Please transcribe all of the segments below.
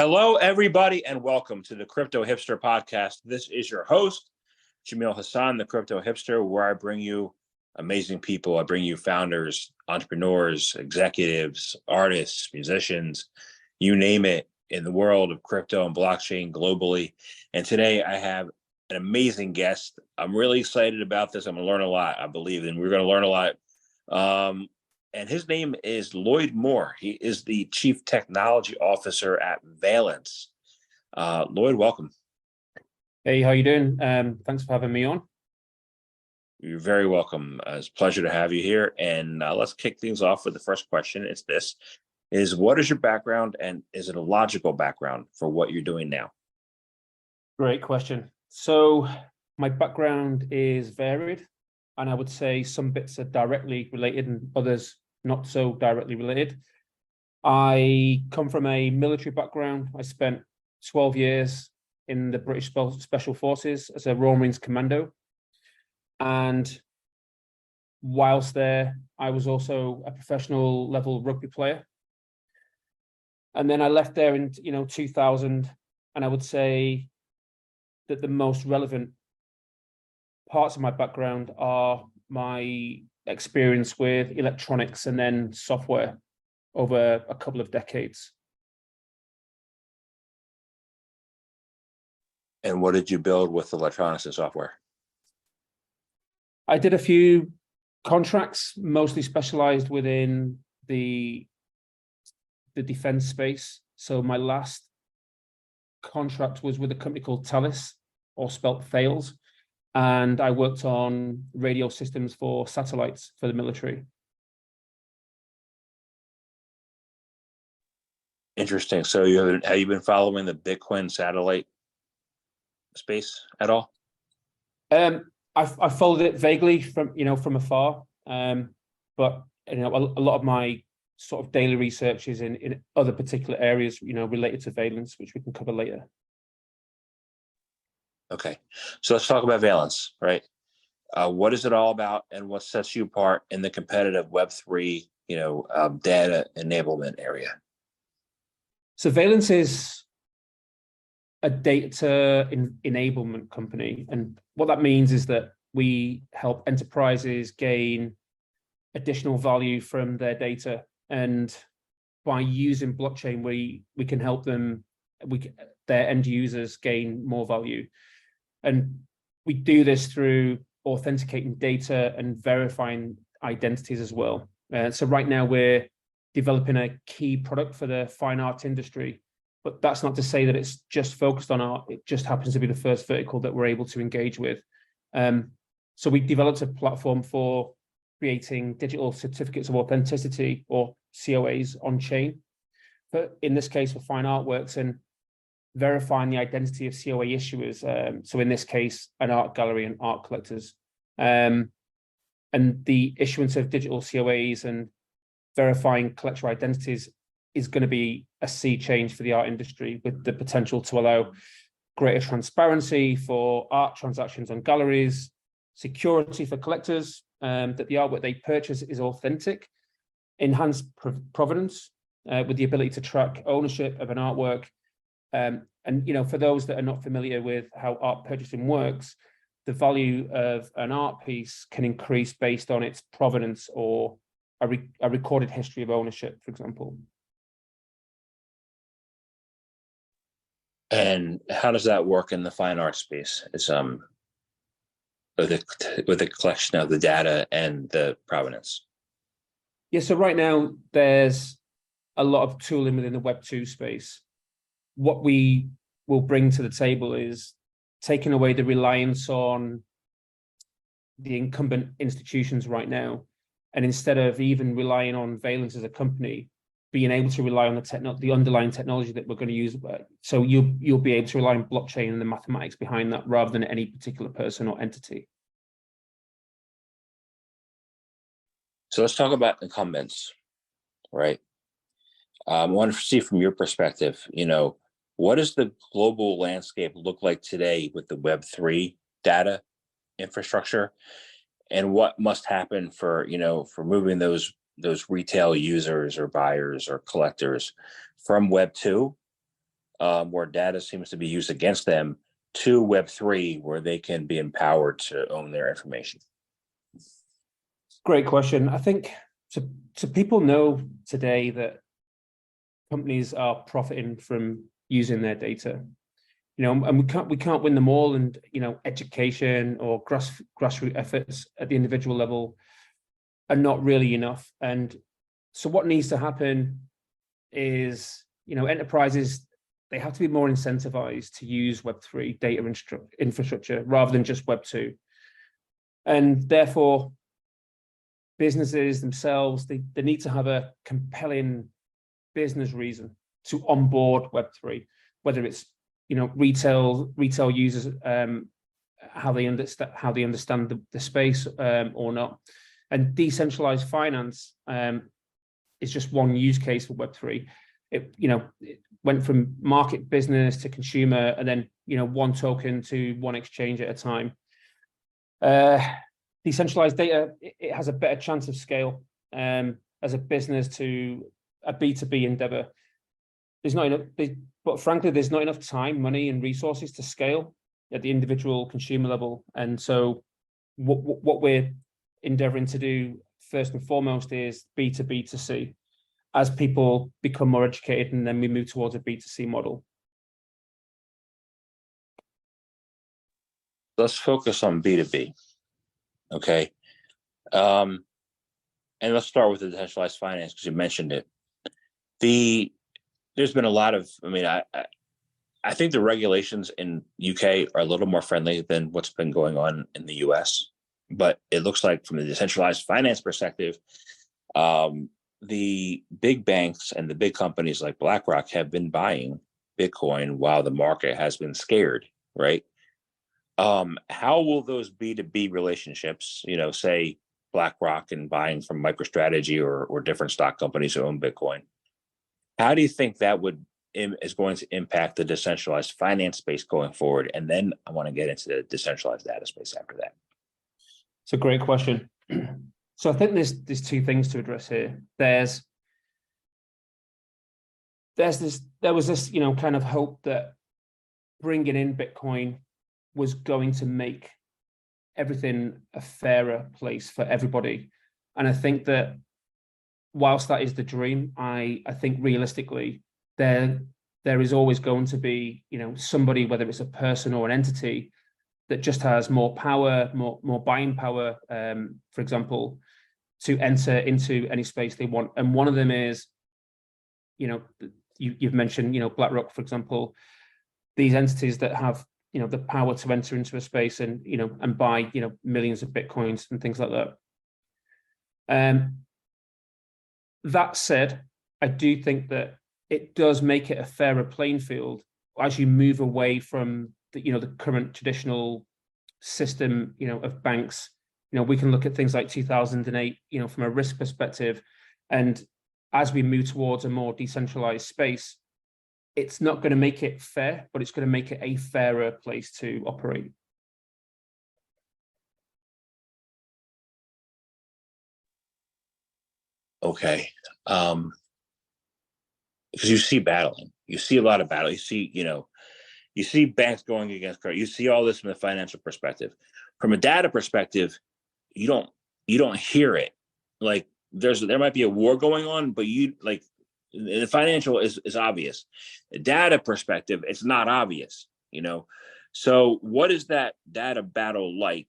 Hello, everybody, and welcome to the Crypto Hipster Podcast. This is your host, Jamil Hassan, the Crypto Hipster, where I bring you amazing people. I bring you founders, entrepreneurs, executives, artists, musicians, you name it, in the world of crypto and blockchain globally. And today I have an amazing guest. I'm really excited about this. I'm going to learn a lot, I believe, and we're going to learn a lot. And his name is Lloyd Moore. He is the Chief Technology Officer at Valence. Lloyd, welcome. Hey, how you doing? Thanks for having me on. You're very welcome. It's a pleasure to have you here. And let's kick things off with the first question. It's this, is what is your background, and is it a logical background for what you're doing now? Great question. So my background is varied, and I would say some bits are directly related and others not so directly related. I come from a military background. I spent 12 years in the British Special Forces as a Royal Marines Commando. And whilst there, I was also a professional level rugby player. And then I left there in 2000, and I would say that the most relevant parts of my background are my experience with electronics and then software over a couple of decades. And what did you build with electronics and software? I did a few contracts, mostly specialized within the defense space. So my last contract was with a company called Thales, or spelt Thales, and I worked on radio systems for satellites for the military. Interesting. So have you been following the Bitcoin satellite space at all? I followed it vaguely from afar, but a lot of my sort of daily research is in other particular areas, related to Valence, which we can cover later. Okay, so let's talk about Valence, right? What is it all about, and what sets you apart in the competitive Web3, data enablement area? So Valence is a data enablement company, and what that means is that we help enterprises gain additional value from their data, and by using blockchain, we can help them, their end users gain more value. And we do this through authenticating data and verifying identities as well. So right now we're developing a key product for the fine arts industry, but that's not to say that it's just focused on art. It just happens to be the first vertical that we're able to engage with. So we developed a platform for creating digital certificates of authenticity, or COAs, on chain, but in this case for fine artworks, and verifying the identity of COA issuers. So in this case, an art gallery and art collectors. And the issuance of digital COAs and verifying collector identities is going to be a sea change for the art industry, with the potential to allow greater transparency for art transactions on galleries, security for collectors, that the artwork they purchase is authentic, enhanced provenance, with the ability to track ownership of an artwork. And for those that are not familiar with how art purchasing works, the value of an art piece can increase based on its provenance or a recorded history of ownership, for example. And how does that work in the fine art space? It's with the collection of the data and the provenance. Yeah, so right now there's a lot of tooling within the Web2 space. What we will bring to the table is taking away the reliance on the incumbent institutions right now, and instead of even relying on Valence as a company, being able to rely on the underlying technology that we're going to use. So you'll be able to rely on blockchain and the mathematics behind that, rather than any particular person or entity. So let's talk about incumbents, right? I want to see from your perspective, what does the global landscape look like today with the Web3 data infrastructure, and what must happen for moving those retail users or buyers or collectors from Web 2 where data seems to be used against them, to Web3, where they can be empowered to own their information? Great question. I think so people know today that companies are profiting from using their data, and we can't win them all. And education or grassroots efforts at the individual level are not really enough. And so what needs to happen is, enterprises, they have to be more incentivized to use Web3 data infrastructure rather than just Web2. And therefore, businesses themselves, they need to have a compelling business reason to onboard Web3, whether it's retail users, how they understand the space or not. And decentralized finance is just one use case for Web3. It went from market business to consumer, and then one token to one exchange at a time. Decentralized data, it has a better chance of scale as a business to a B2B endeavor. There's not enough, but frankly, there's not enough time, money, and resources to scale at the individual consumer level. And so, what we're endeavoring to do first and foremost is B2B2C, as people become more educated, and then we move towards a B2C model. Let's focus on B2B. Okay. And let's start with the decentralized finance, because you mentioned it. There's been a lot of, I think the regulations in UK are a little more friendly than what's been going on in the US. But it looks like from the decentralized finance perspective, the big banks and the big companies like BlackRock have been buying Bitcoin while the market has been scared, right? How will those B2B relationships, say BlackRock and buying from MicroStrategy or different stock companies who own Bitcoin, how do you think that is going to impact the decentralized finance space going forward? And then I want to get into the decentralized data space after that. It's a great question. So I think there's two things to address here. There was this kind of hope that bringing in Bitcoin was going to make everything a fairer place for everybody. And I think that whilst that is the dream, I think realistically there is always going to be somebody, whether it's a person or an entity, that just has more power, more buying power, for example, to enter into any space they want. And one of them is, you've mentioned, BlackRock, for example, these entities that have, the power to enter into a space and, and buy, millions of Bitcoins and things like that. That said, I do think that it does make it a fairer playing field as you move away from the current traditional system, of banks. We can look at things like 2008, from a risk perspective. And as we move towards a more decentralized space, it's not going to make it fair, but it's going to make it a fairer place to operate. Okay. Because you see battling. You see a lot of battle. You see banks going against credit. You see all this from the financial perspective. From a data perspective, you don't hear it. Like there might be a war going on, but the financial is obvious. The data perspective, it's not obvious, So what is that data battle like,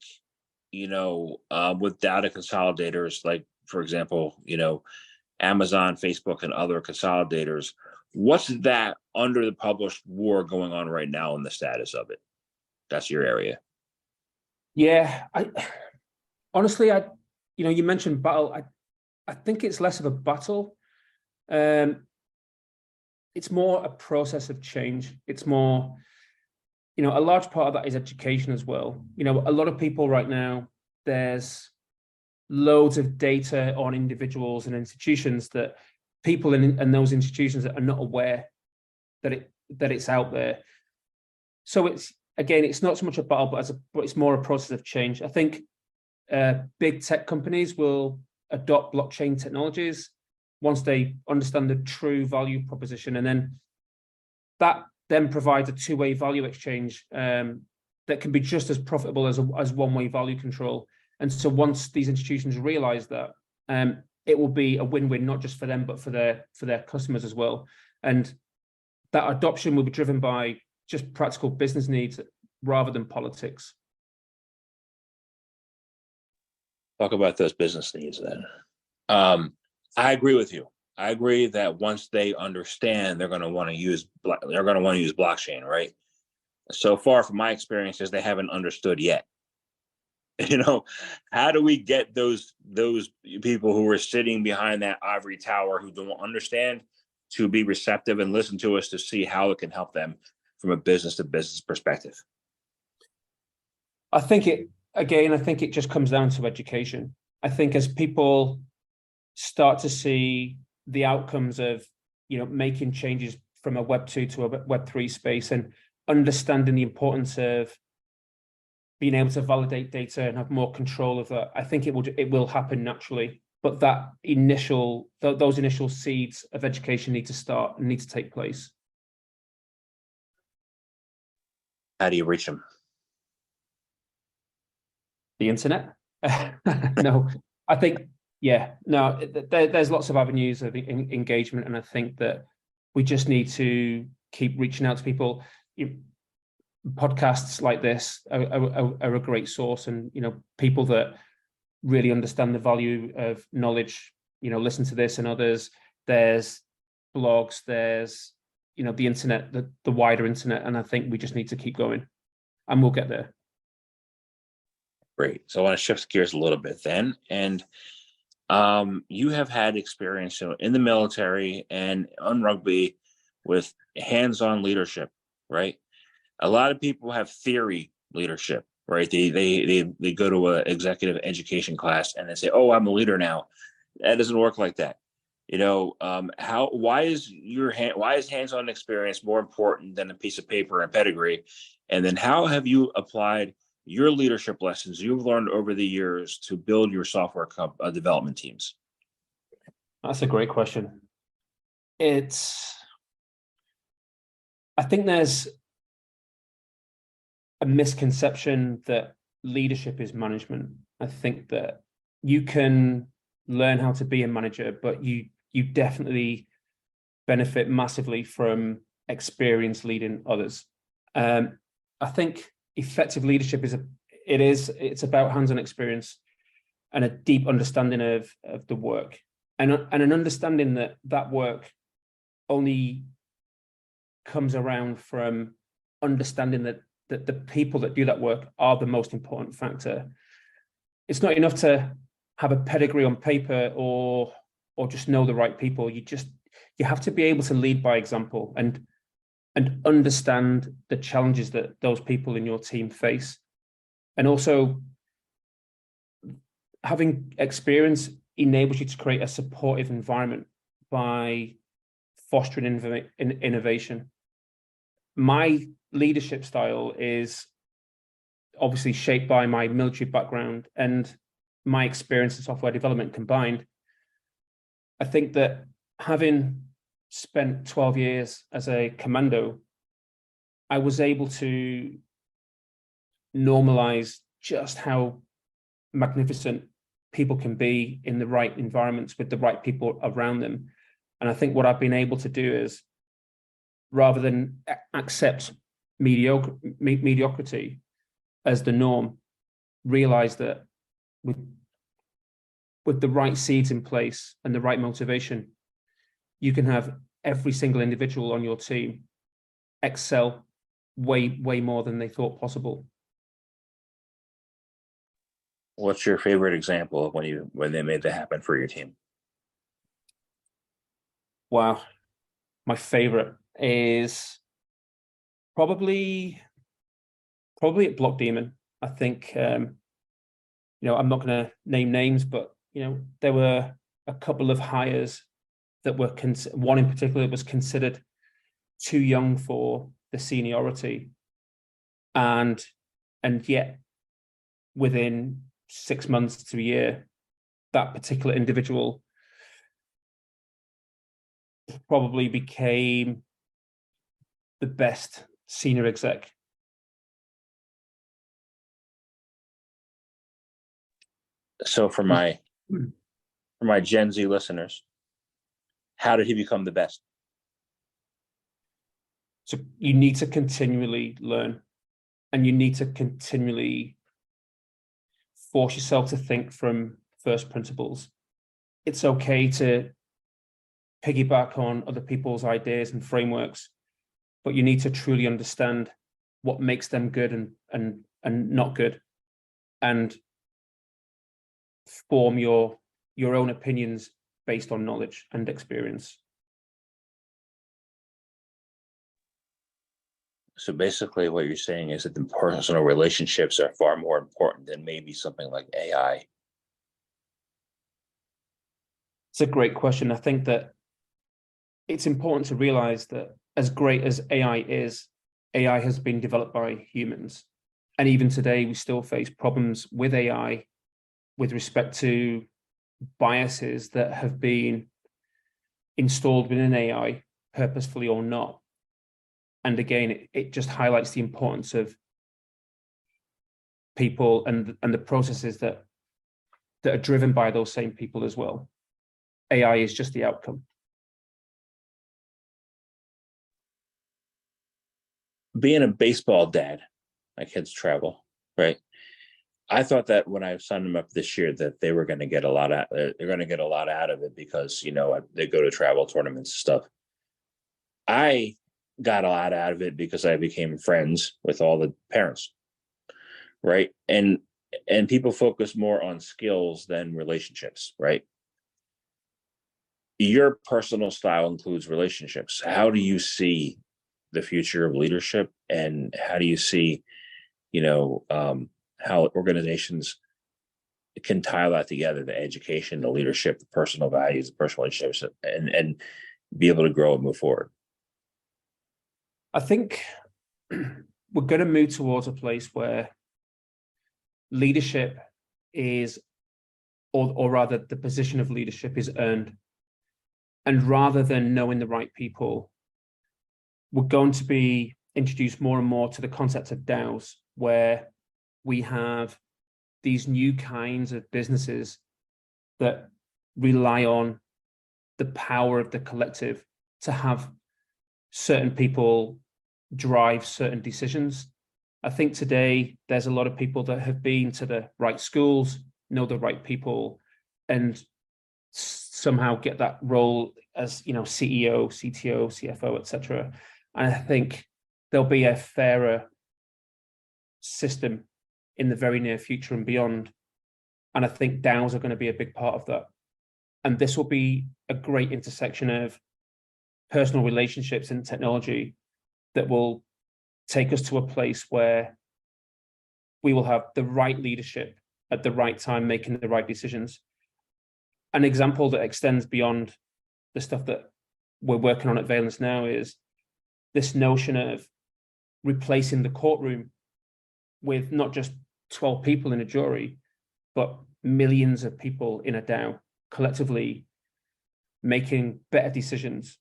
with data consolidators, like, for example, Amazon, Facebook, and other consolidators? What's that under the published war going on right now and the status of it? That's your area. Yeah, honestly, you mentioned battle. I think it's less of a battle. It's more a process of change. It's more, a large part of that is education as well. A lot of people right now, there's loads of data on individuals and institutions that people in those institutions are not aware that it's out there. So it's not so much a battle, but it's more a process of change. I think big tech companies will adopt blockchain technologies once they understand the true value proposition, and then that then provides a two-way value exchange that can be just as profitable as one-way value control. And so once these institutions realize that, it will be a win-win, not just for them, but for their customers as well. And that adoption will be driven by just practical business needs rather than politics. Talk about those business needs then. I agree with you. I agree that once they understand, they're going to want to use blockchain, right? So far, from my experiences, they haven't understood yet. How do we get those people who are sitting behind that ivory tower who don't understand to be receptive and listen to us to see how it can help them from a business to business perspective? I think it just comes down to education. I think as people start to see the outcomes of, making changes from a Web 2 to a Web 3 space and understanding the importance of being able to validate data and have more control of that, I think it will happen naturally. But those initial seeds of education need to take place. How do you reach them? The internet? No, I think, there's lots of avenues of engagement, and I think that we just need to keep reaching out to people. Podcasts like this are a great source, and people that really understand the value of knowledge, listen to this and others. There's blogs, there's the internet, the wider internet, and I think we just need to keep going, and we'll get there. Great. So I want to shift gears a little bit then, and you have had experience in the military and on rugby with hands-on leadership, right? A lot of people have theory leadership, right? They go to an executive education class and they say, "Oh, I'm a leader now." That doesn't work like that. Why is hands-on experience more important than a piece of paper and pedigree? And then how have you applied your leadership lessons you've learned over the years to build your software development teams? That's a great question. I think there's a misconception that leadership is management. I think that you can learn how to be a manager, but you definitely benefit massively from experience leading others. I think effective leadership it's about hands-on experience and a deep understanding of the work, and an understanding that work only comes around from understanding that the people that do that work are the most important factor. It's not enough to have a pedigree on paper or just know the right people. You have to be able to lead by example and understand the challenges that those people in your team face. And also, having experience enables you to create a supportive environment by fostering innovation. My leadership style is obviously shaped by my military background and my experience in software development combined. I think that having spent 12 years as a commando, I was able to normalize just how magnificent people can be in the right environments with the right people around them. And I think what I've been able to do is, rather than accept mediocrity as the norm, realize that with the right seeds in place and the right motivation, you can have every single individual on your team excel way more than they thought possible. What's your favorite example of when they made that happen for your team? Wow. My favorite is probably at Blockdaemon. I think, I'm not going to name names, but, there were a couple of hires that were, one in particular was considered too young for the seniority. And yet within 6 months to a year, that particular individual probably became the best senior exec. So for my Gen Z listeners, how did he become the best? So you need to continually learn, and you need to continually force yourself to think from first principles. It's okay to piggyback on other people's ideas and frameworks, but you need to truly understand what makes them good and not good, and form your own opinions based on knowledge and experience. So basically what you're saying is that the personal relationships are far more important than maybe something like AI. It's a great question. I think that it's important to realize that as great as AI is, AI has been developed by humans. And even today, we still face problems with AI with respect to biases that have been installed within AI, purposefully or not. And again, it just highlights the importance of people and the processes that are driven by those same people as well. AI is just the outcome. Being a baseball dad, my kids travel, right? I thought that when I signed them up this year that they were going to get a lot out. They're going to get a lot out of it because they go to travel tournaments and stuff. I got a lot out of it because I became friends with all the parents, right? And people focus more on skills than relationships, right? Your personal style includes relationships. How do you see the future of leadership, and how do you see, how organizations can tie that together, the education, the leadership, the personal values, the personal relationships, and be able to grow and move forward? I think we're going to move towards a place where leadership is, or rather the position of leadership is earned. And rather than knowing the right people, we're going to be introduced more and more to the concept of DAOs, where we have these new kinds of businesses that rely on the power of the collective to have certain people drive certain decisions. I think today there's a lot of people that have been to the right schools, know the right people, and somehow get that role as CEO, CTO, CFO, etc. And I think there'll be a fairer system in the very near future and beyond. And I think DAOs are going to be a big part of that. And this will be a great intersection of personal relationships and technology that will take us to a place where we will have the right leadership at the right time, making the right decisions. An example that extends beyond the stuff that we're working on at Valence now is this notion of replacing the courtroom with not just 12 people in a jury, but millions of people in a DAO collectively making better decisions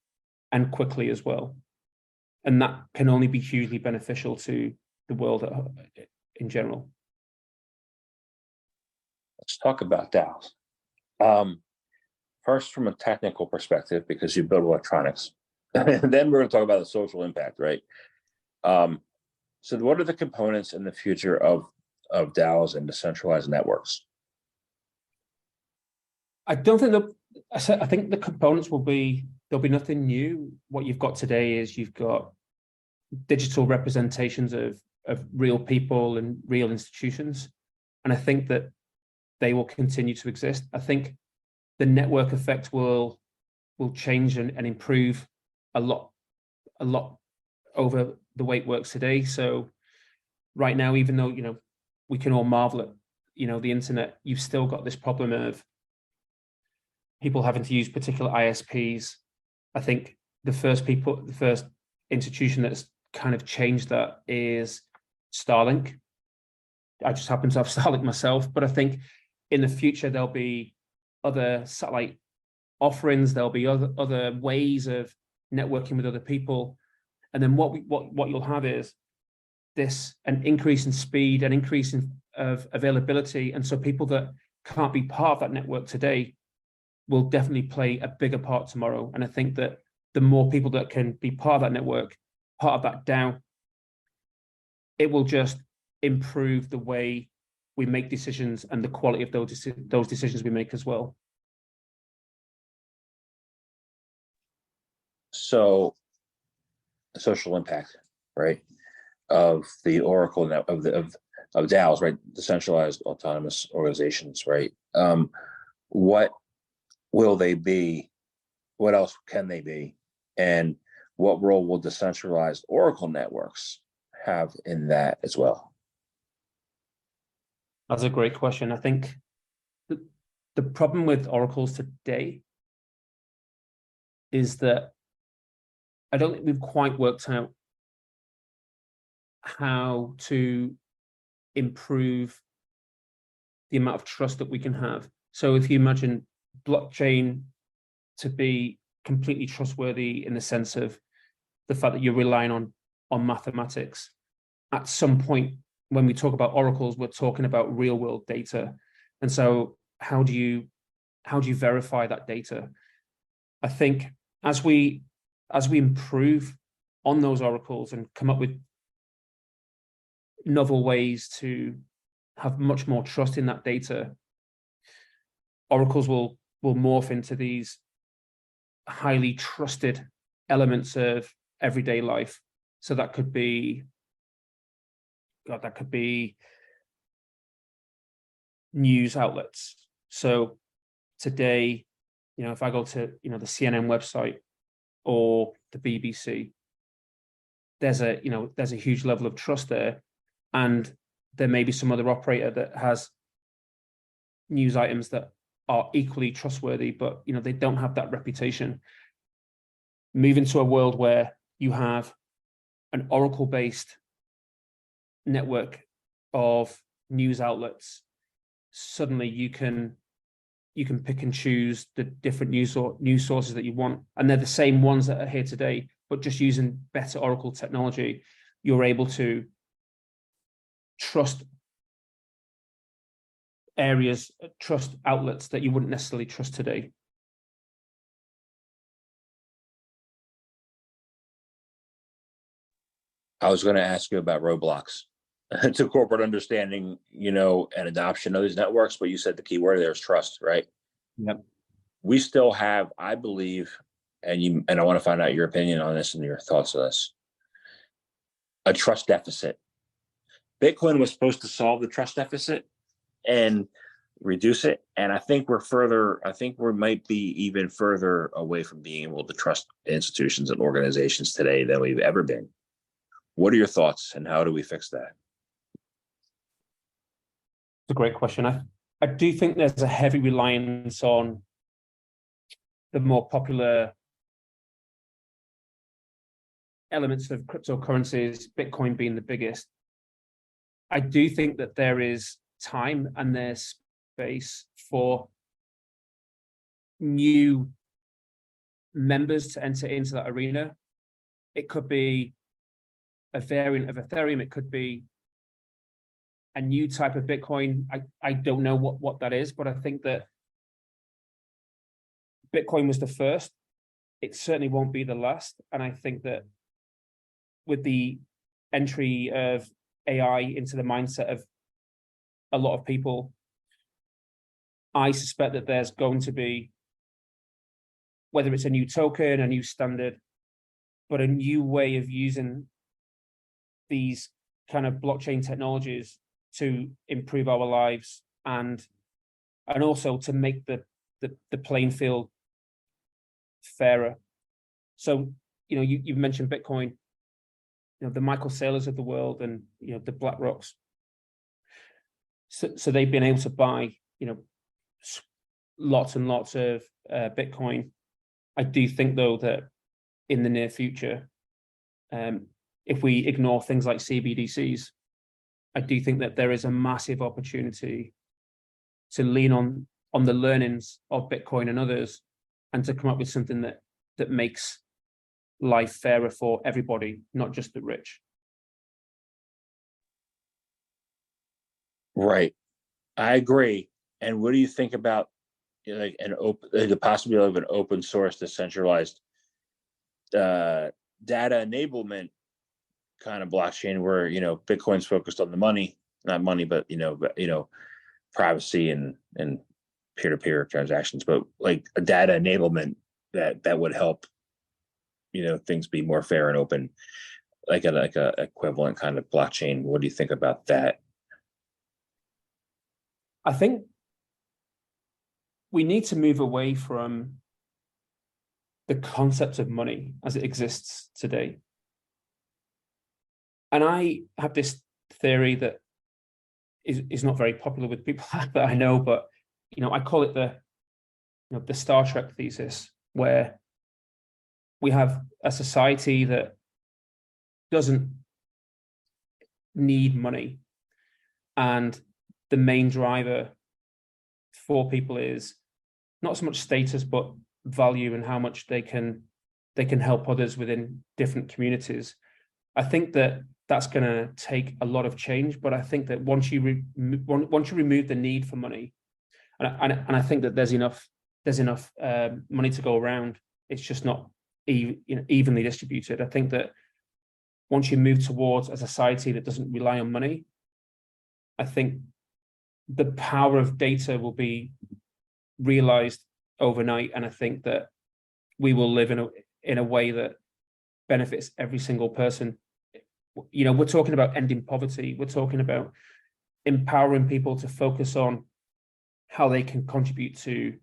and quickly as well. And that can only be hugely beneficial to the world in general. Let's talk about DAOs. First, from a technical perspective, because you build electronics, and then we're going to talk about the social impact, right? So what are the components in the future of DAOs and decentralized networks? I don't think that, I think the components there'll be nothing new. What you've got today is you've got digital representations of real people and real institutions. And I think that they will continue to exist. I think the network effect will change and improve a lot over the way it works today. So right now, even though we can all marvel at the internet, you've still got this problem of people having to use particular ISPs. I think the first institution that's kind of changed that is Starlink. I just happen to have Starlink myself, but I think in the future there'll be other satellite offerings, there'll be other ways of networking with other people, And then what you'll have is an increase in speed, an increase of availability. And so people that can't be part of that network today will definitely play a bigger part tomorrow. And I think that the more people that can be part of that network, part of that DAO, it will just improve the way we make decisions and the quality of those decisions we make as well. So, social impact, right, of the Oracle net of DAOs, right, decentralized autonomous organizations, right? What will they be? What else can they be? And what role will decentralized Oracle networks have in that as well? That's a great question. I think the problem with oracles today is that I don't think we've quite worked out how to improve the amount of trust that we can have. So if you imagine blockchain to be completely trustworthy in the sense of the fact that you're relying on mathematics, at some point when we talk about oracles, we're talking about real world data. And so how do you verify that data? I think as we improve on those oracles and come up with novel ways to have much more trust in that data, oracles will morph into these highly trusted elements of everyday life. So that could be news outlets. So today, if I go to the CNN website or the BBC, there's a huge level of trust there, and there may be some other operator that has news items that are equally trustworthy, but they don't have that reputation. Move into a world where you have an Oracle-based network of news outlets. Suddenly you can pick and choose the different news sources that you want, and they're the same ones that are here today, but just using better Oracle technology, you're able to trust outlets that you wouldn't necessarily trust today. I was going to ask you about roadblocks to corporate understanding, and adoption of these networks, but you said the key word there is trust, right? Yep. We still have, I believe, and I want to find out your opinion on this and your thoughts on this, a trust deficit. Bitcoin was supposed to solve the trust deficit and reduce it. And I think we might be even further away from being able to trust institutions and organizations today than we've ever been. What are your thoughts, and how do we fix that? It's a great question. I do think there's a heavy reliance on the more popular elements of cryptocurrencies, Bitcoin being the biggest. I do think that there is time and there's space for new members to enter into that arena. It could be a variant of Ethereum. It could be a new type of Bitcoin. I don't know what that is, but I think that Bitcoin was the first. It certainly won't be the last. And I think that with the entry of AI into the mindset of a lot of people, I suspect that there's going to be, whether it's a new token, a new standard, but a new way of using these kind of blockchain technologies to improve our lives and also to make the playing field fairer. So, you've mentioned Bitcoin, the Michael Saylors of the world and, the BlackRocks. So they've been able to buy, lots and lots of Bitcoin. I do think, though, that in the near future, if we ignore things like CBDCs, I do think that there is a massive opportunity to lean on the learnings of Bitcoin and others, and to come up with something that makes life fairer for everybody, not just the rich. Right. I agree. And what do you think about like the possibility of an open source, decentralized data enablement kind of blockchain where Bitcoin's focused on the money, not money, but privacy and peer-to-peer transactions, but like a data enablement that would help things be more fair and open, like a equivalent kind of blockchain. What do you think about that? I think we need to move away from the concept of money as it exists today. And I have this theory that is not very popular with people that I know, but I call it the Star Trek thesis, where we have a society that doesn't need money, and the main driver for people is not so much status but value and how much they can help others within different communities. I think that that's going to take a lot of change, but I think that once you remove the need for money, and I think that there's enough money to go around, it's just not evenly distributed. I think that once you move towards a society that doesn't rely on money, I think the power of data will be realized overnight, and I think that we will live in a way that benefits every single person. We're talking about ending poverty. We're talking about empowering people to focus on how they can contribute to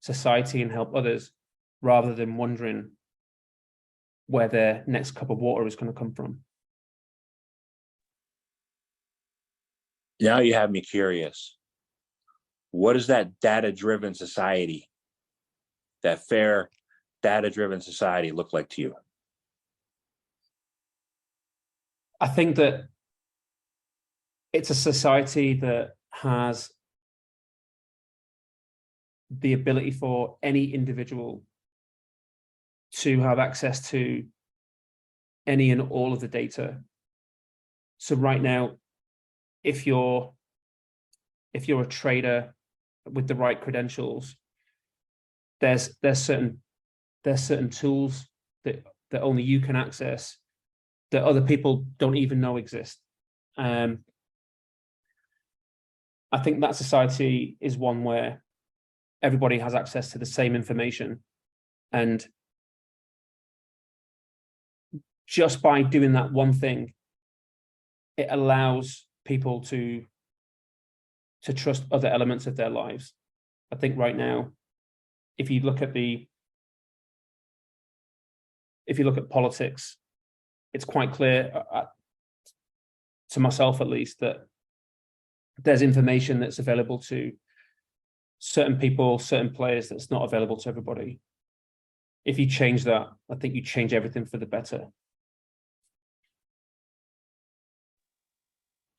society and help others, rather than wondering where their next cup of water is going to come from. Now you have me curious. What does that data-driven society, that fair data-driven society, look like to you? I think that it's a society that has the ability for any individual to have access to any and all of the data. So right now, if you're a trader with the right credentials, there's certain tools that only you can access, that other people don't even know exist. I think that society is one where everybody has access to the same information, and just by doing that one thing, it allows people to trust other elements of their lives. I think right now, if you look at politics, it's quite clear, to myself at least, that there's information that's available to certain people, certain players, that's not available to everybody. If you change that, I think you change everything for the better.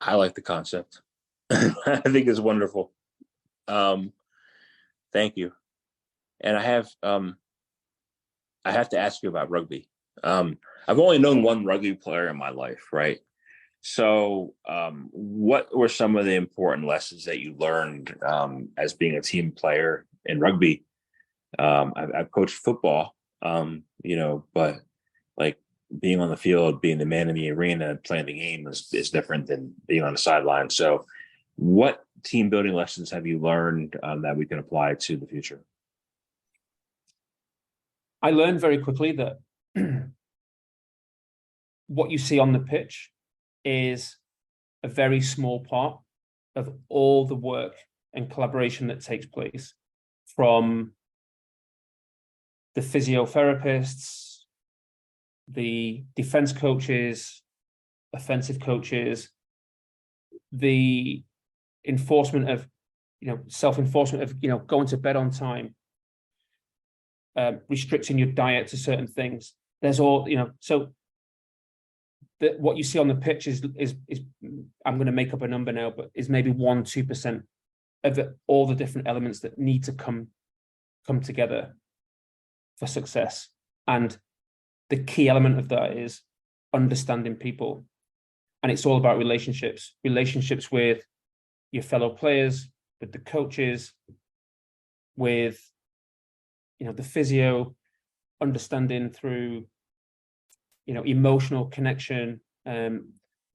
I like the concept. I think it's wonderful. Thank you. And I have to ask you about rugby. I've only known one rugby player in my life, right? So what were some of the important lessons that you learned as being a team player in rugby? I've coached football, but like being on the field, being the man in the arena, playing the game is different than being on the sideline. So what team building lessons have you learned that we can apply to the future? I learned very quickly that what you see on the pitch is a very small part of all the work and collaboration that takes place, from the physiotherapists, the defense coaches, offensive coaches, the enforcement of, self-enforcement of, going to bed on time, restricting your diet to certain things. There's all, so what you see on the pitch is I'm going to make up a number now, but is maybe 1-2% of all the different elements that need to come together for success. And the key element of that is understanding people. And it's all about relationships with your fellow players, with the coaches, with, the physio, understanding through, emotional connection, the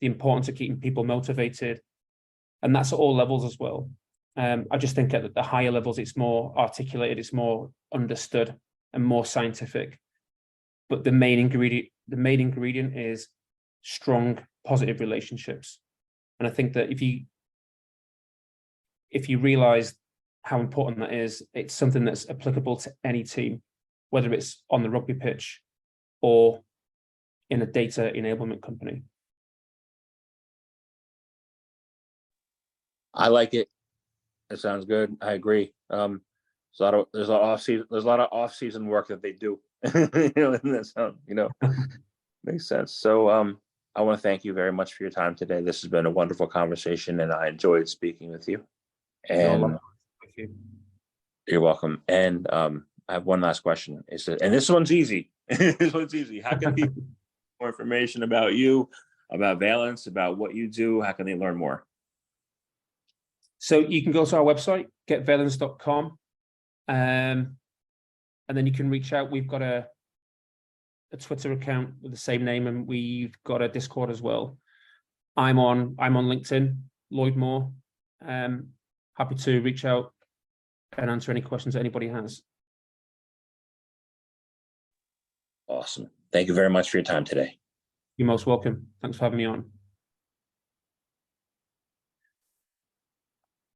importance of keeping people motivated. And that's at all levels as well. I just think at the higher levels, it's more articulated, it's more understood and more scientific. But the main ingredient is strong, positive relationships. And I think that if you realize how important that is, it's something that's applicable to any team, whether it's on the rugby pitch or in a data enablement company. I like it. It sounds good. I agree. There's a lot of off-season work that they do. And that's makes sense. So I want to thank you very much for your time today. This has been a wonderful conversation, and I enjoyed speaking with you. And you're welcome. And I have one last question. And this one's easy. This one's easy. How can people get more information about you, about Valence, about what you do? How can they learn more? So you can go to our website, getvalence.com, and then you can reach out. We've got a Twitter account with the same name, and we've got a Discord as well. I'm on LinkedIn, Lloyd Moore. Happy to reach out and answer any questions that anybody has. Awesome. Thank you very much for your time today. You're most welcome. Thanks for having me on.